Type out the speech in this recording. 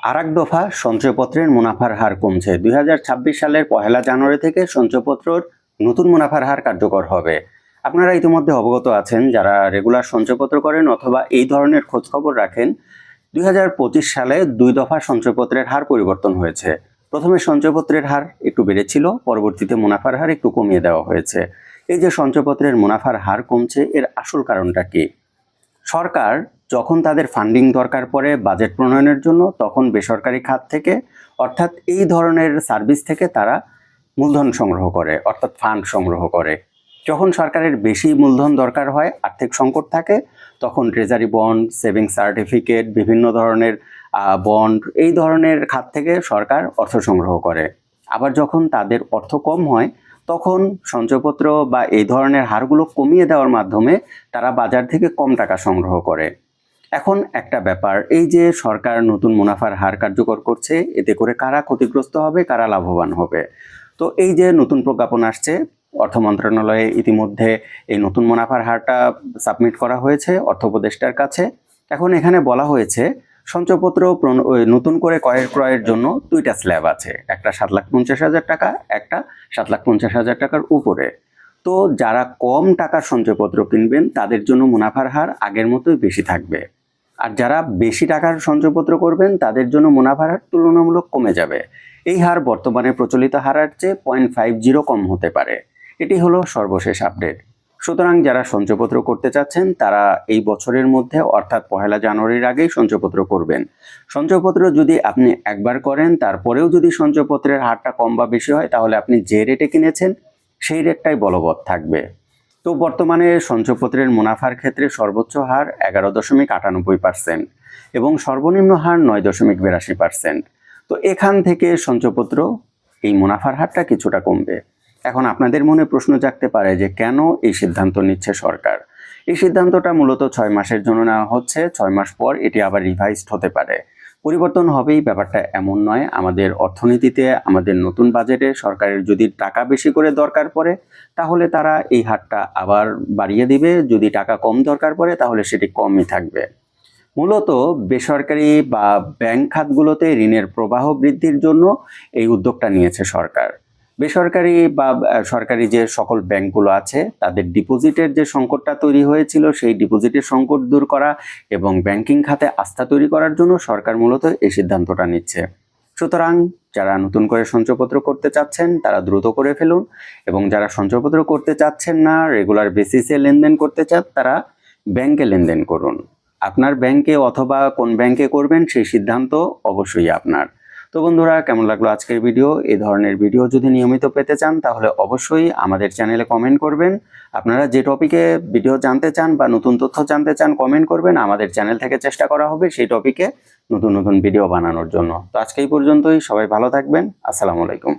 আরেক দফা সঞ্চয়পত্রের মুনাফার হার কমছে। 2026 সালের 1 জানুয়ারি থেকে সঞ্চয়পত্রর নতুন মুনাফার হার কার্যকর হবে। আপনারা ইতিমধ্যে অবগত আছেন, যারা রেগুলার সঞ্চয়পত্র করেন অথবা এই ধরনের খোঁজখবর রাখেন। 2025 সালে 2 দফা সঞ্চয়পত্রের হার পরিবর্তন হয়েছে। প্রথমে সঞ্চয়পত্রের হার একটু বেড়েছিল, পরবর্তীতে মুনাফার হার একটু কমিয়ে দেওয়া হয়েছে। এই যে সঞ্চয়পত্রের মুনাফার হার কমছে, এর আসল কারণটা কি? সরকার যখন তাদের ফান্ডিং দরকার পড়ে বাজেট প্রণয়নের জন্য, তখন বেসরকারি খাত থেকে অর্থাৎ এই ধরনের সার্ভিস থেকে তারা মূলধন সংগ্রহ করে, অর্থাৎ ফান্ড সংগ্রহ করে। যখন সরকারের বেশি মূলধন দরকার হয়, আর্থিক সংকট থাকে, তখন ট্রেজারি বন্ড, সেভিংস সার্টিফিকেট, বিভিন্ন ধরনের বন্ড, এই ধরনের খাত থেকে সরকার অর্থ সংগ্রহ করে। আবার যখন তাদের অর্থ কম হয়, তখন সঞ্চয়পত্র বা এই ধরনের হারগুলো কমিয়ে দেওয়ার মাধ্যমে তারা বাজার থেকে কম টাকা সংগ্রহ করে। এখন একটা ব্যাপার, এই যে সরকার নতুন মুনাফার হার কার্যকর করছে, এতে করে কারা ক্ষতিগ্রস্ত হবে, কারা লাভবান হবে? তো এই যে নতুন প্রজ্ঞাপন আসছে, অর্থ মন্ত্রণালয়ে ইতিমধ্যে এই নতুন মুনাফার হারটা সাবমিট করা হয়েছে অর্থ উপদেষ্টার কাছে। এখন এখানে বলা হয়েছে সঞ্চয়পত্র নতুন করে ক্রয়ের জন্য 2টা স্ল্যাব আছে, একটা 7,50,000 টাকা, একটা 7,50,000 টাকার উপরে। তো যারা কম টাকার সঞ্চয়পত্র কিনবেন তাদের জন্য মুনাফার হার আগের মতোই বেশি থাকবে, আর যারা বেশি টাকার সঞ্চয়পত্র করবেন তাদের জন্য মুনাফার হার তুলনামূলক কমে যাবে। এই হার বর্তমানে প্রচলিত হারের চেয়ে 0.50 কম হতে পারে। এটি হলো সর্বশেষ আপডেট। সুতরাং যারা সঞ্চয়পত্র করতে চাচ্ছেন তারা এই বছরের মধ্যে অর্থাৎ 1 জানুয়ারির আগেই সঞ্চয়পত্র করবেন। সঞ্চয়পত্র যদি আপনি একবার করেন, তারপরেও যদি সঞ্চয়পত্রের হারটা কম বা বেশি হয়, তাহলে আপনি যে রেটে কিনেছেন সেই রেটটাই বলবৎ থাকবে। তো বর্তমানে সঞ্চয়পত্রের মুনাফার ক্ষেত্রে সর্বোচ্চ হার 11.98% এবং সর্বনিম্ন হার 9.82%। তো এখান থেকে সঞ্চয়পত্র এই মুনাফার হারটা কিছুটা কমবে। এখন আপনাদের মনে প্রশ্ন জাগতে পারে যে কেন এই সিদ্ধান্ত নিচ্ছে সরকার? এই সিদ্ধান্তটা মূলত 6 মাসের জন্য নেওয়া হচ্ছে। 6 মাস পর এটি আবার রিভাইজড হতে পারে, পরিবর্তন হবেই, ব্যাপারটা এমন নয়। আমাদের অর্থনীতিতে, আমাদের নতুন বাজেটে সরকারের যদি টাকা বেশি করে দরকার পড়ে, তাহলে তারা এই হারটা আবার বাড়িয়ে দিবে। যদি টাকা কম দরকার পড়ে, তাহলে সেটি কমই থাকবে। মূলত বেসরকারি বা ব্যাংক খাতগুলোতে ঋণের প্রবাহ বৃদ্ধির জন্য এই উদ্যোগটা নিয়েছে সরকার। বেসরকারি বা সরকারি যে সকল ব্যাংকগুলো আছে, তাদের ডিপোজিটের যে সংকটটা তৈরি হয়েছিল, সেই ডিপোজিটের সংকট দূর করা এবং ব্যাংকিং খাতে আস্থা তৈরি করার জন্য সরকার মূলত এই সিদ্ধান্তটা নিচ্ছে। সুতরাং যারা নতুন করে সঞ্চয়পত্র করতে চাচ্ছেন তারা দ্রুত করে ফেলুন, এবং যারা সঞ্চয়পত্র করতে চাচ্ছেন না, রেগুলার বেসিসে লেনদেন করতে চান, তারা ব্যাংকে লেনদেন করুন। আপনার ব্যাংকে অথবা কোন ব্যাংকে করবেন সেই সিদ্ধান্ত অবশ্যই আপনার। তো বন্ধুরা, কেমন লাগলো আজকের ভিডিও? এই ধরনের ভিডিও যদি নিয়মিত পেতে চান তাহলে অবশ্যই আমাদের চ্যানেলে কমেন্ট করবেন। আপনারা যে টপিকে ভিডিও জানতে চান বা নতুন তথ্য জানতে চান কমেন্ট করবেন, আমাদের চ্যানেল থেকে চেষ্টা করা হবে সেই টপিকে নতুন নতুন ভিডিও বানানোর জন্য। তো আজকে এই পর্যন্তই, সবাই ভালো থাকবেন। আসসালামু আলাইকুম।